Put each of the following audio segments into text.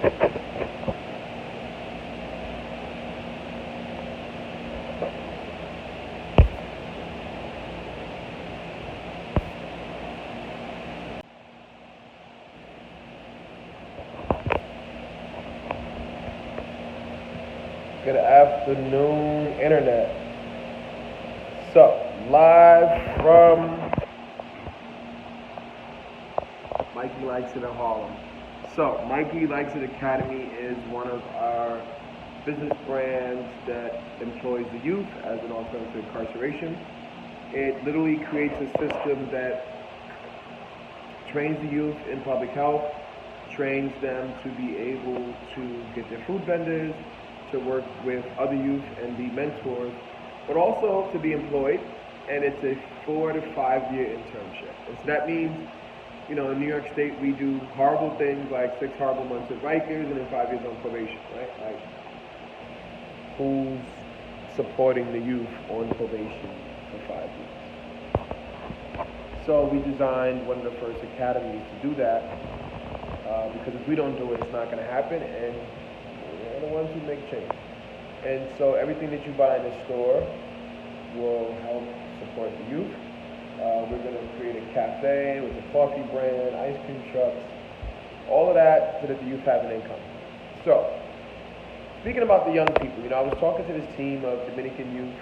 Good afternoon, Internet. So, live from Mikey Likes It in Harlem. So, Mikey Likes It Academy is one of our business brands that employs the youth as an alternative to incarceration. It literally creates a system that trains the youth in public health, trains them to be able to get their food vendors, to work with other youth and be mentors, but also to be employed. And it's a 4 to 5 year internship. And so that means, in New York State, we do horrible things like 6 horrible months at Rikers and then 5 years on probation, right? Like, who's supporting the youth on probation for 5 years? So we designed one of the first academies to do that, because if we don't do it, it's not going to happen, and we're the ones who make change. And so everything that you buy in the store will help support the youth. We're going to create a cafe with a coffee brand, ice cream trucks, all of that so that the youth have an income. So, speaking about the young people, I was talking to this team of Dominican youth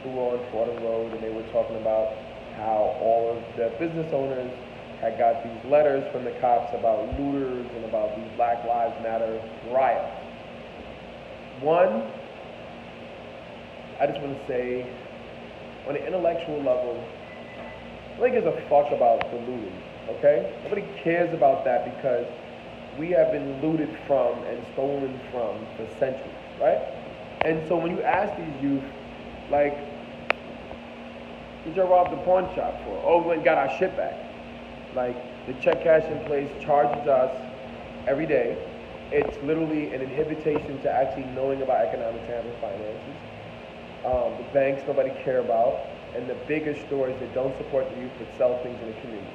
who were on Fordham Road, and they were talking about how all of the business owners had got these letters from the cops about looters and about these Black Lives Matter riots. One, I just want to say, on an intellectual level, nobody gives a fuck about the looting, okay? Nobody cares about that because we have been looted from and stolen from for centuries, right? And so when you ask these youth, like, what you robbed the pawn shop for? Oh, we went and got our shit back. Like, the check cashing place charges us every day. It's literally an inhibition to actually knowing about economics and finances. The banks nobody care about, and the bigger stores that don't support the youth but sell things in the community.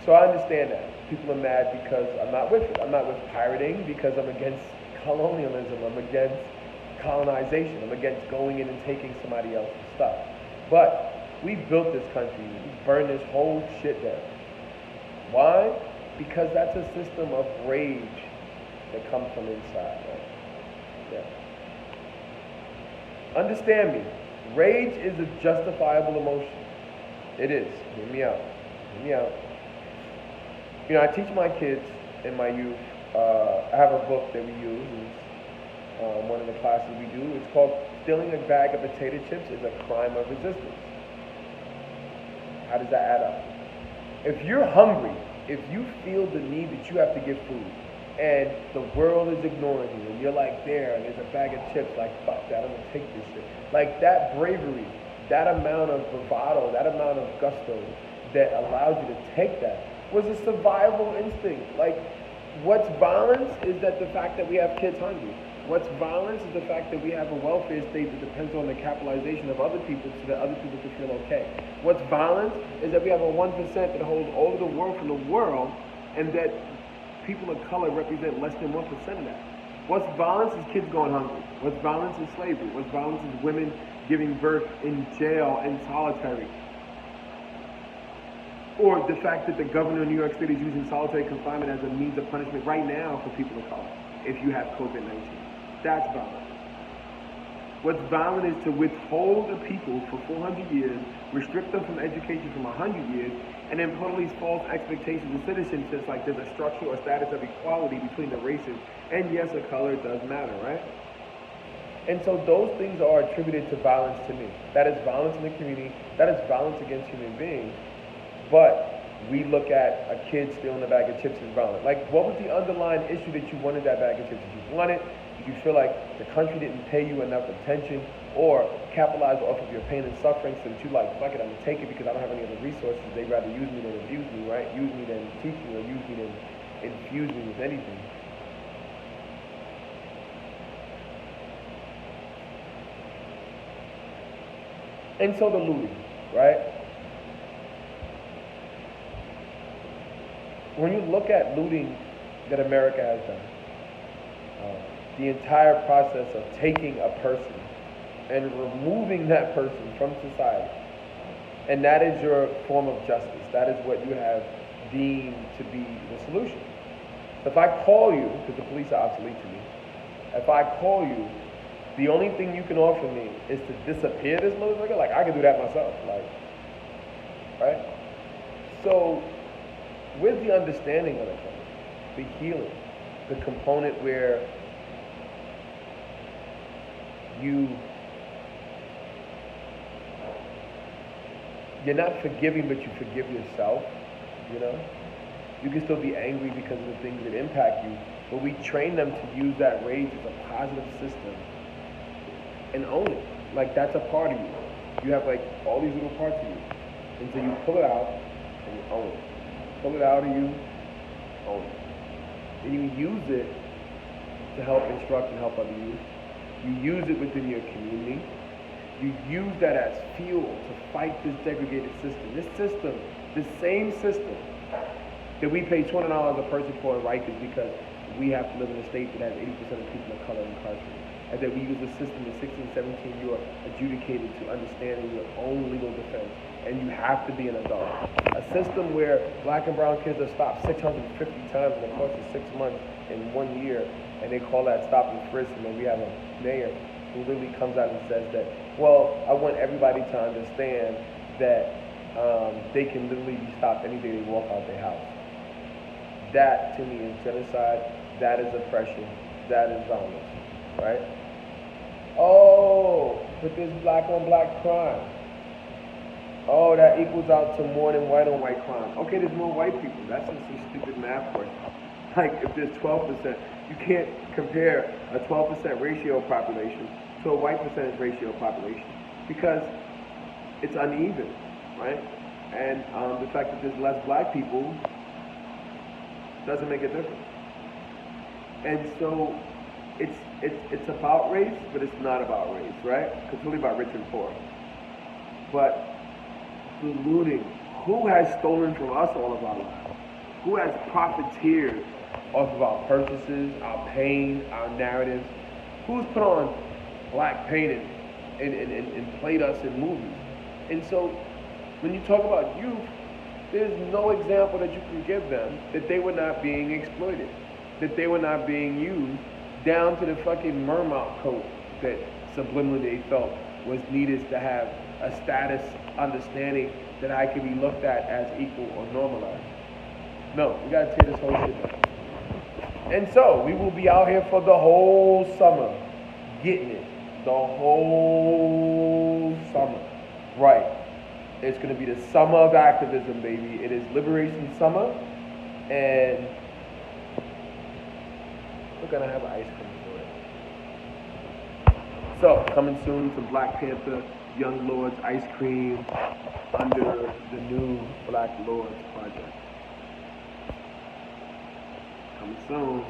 So I understand that. People are mad because I'm not with it. I'm not with pirating because I'm against colonialism. I'm against colonization. I'm against going in and taking somebody else's stuff. But we built this country. We burned this whole shit down. Why? Because that's a system of rage that comes from inside, right? Yeah. Understand me. Rage is a justifiable emotion. It is. Hear me out. Hear me out. I teach my kids and my youth. I have a book that we use. It's one of the classes we do. It's called Stealing a Bag of Potato Chips is a Crime of Resistance. How does that add up? If you're hungry, if you feel the need that you have to get food, and the world is ignoring you, and you're like, there's a bag of chips, like, fuck that, I'm gonna take this shit. Like, that bravery, that amount of bravado, that amount of gusto that allowed you to take that was a survival instinct. Like, what's violence is that the fact that we have kids hungry. What's violence is the fact that we have a welfare state that depends on the capitalization of other people so that other people can feel okay. What's violence is that we have a 1% that holds all of the wealth in the world, and that people of color represent less than 1% of that. What's violence is kids going hungry. What's violence is slavery. What's violence is women giving birth in jail, in solitary. Or the fact that the governor of New York City is using solitary confinement as a means of punishment right now for people of color if you have COVID-19. That's violent. What's violent is to withhold the people for 400 years, restrict them from education from 100 years, and then put all these false expectations of citizenship, like there's a structure or status of equality between the races. And yes, a color does matter, right? And so those things are attributed to violence to me. That is violence in the community. That is violence against human beings. But we look at a kid stealing a bag of chips as violent. Like, what was the underlying issue that you wanted that bag of chips? Did you want it? Did you feel like the country didn't pay you enough attention or capitalize off of your pain and suffering so that you like, fuck it, I'm gonna take it because I don't have any other resources. They'd rather use me than abuse me, right? Use me than teach me, or use me than infuse me with anything. And so the looting, right? When you look at looting that America has done, the entire process of taking a person and removing that person from society. And that is your form of justice. That is what you have deemed to be the solution. If I call you, because the police are obsolete to me, if I call you, the only thing you can offer me is to disappear this motherfucker, like I can do that myself, like, right? So, with the understanding of it, the healing, the component where you're not forgiving, but you forgive yourself, you know? You can still be angry because of the things that impact you, but we train them to use that rage as a positive system and own it. Like, that's a part of you. You have, like, all these little parts of you. And so you pull it out and you own it. Pull it out of you, own it. And you use it to help instruct and help other youth. You use it within your community. You use that as fuel to fight this degraded system. This system, the same system that we pay $200 a person for in Rikers because we have to live in a state that has 80% of people of color incarcerated. And that we use a system at 16, 17, you are adjudicated to understanding your own legal defense. And you have to be an adult. A system where black and brown kids are stopped 650 times in the course of 6 months in 1 year, and they call that stop and frisk, and then we have a mayor who literally comes out and says that, well, I want everybody to understand that they can literally be stopped any day they walk out their house. That, to me, is genocide. That is oppression. That is violence, right? Oh, but there's black on black crime. Oh, that equals out to more than white on white crime. Okay, there's more white people. That's just some stupid math question. Like, if there's 12%, you can't compare a 12% ratio of population to a white percentage ratio of population because it's uneven, right? And the fact that there's less black people doesn't make a difference. And so it's about race, but it's not about race, right? It's really about rich and poor. But the looting, who has stolen from us all of our lives? Who has profiteered off of our purchases, our pain, our narratives? Who's put on black paint and played us in movies? And so when you talk about youth, there's no example that you can give them that they were not being exploited, that they were not being used down to the fucking mermaid coat that subliminally they felt was needed to have a status understanding that I could be looked at as equal or normalized. No, we gotta tear this whole shit down. And so we will be out here for the whole summer, getting it. The whole summer. Right. It's gonna be the summer of activism, baby. It is Liberation Summer, and we're gonna have an ice cream for it. So, coming soon, some Black Panther, Young Lords ice cream under the new Black Lords project. Coming soon.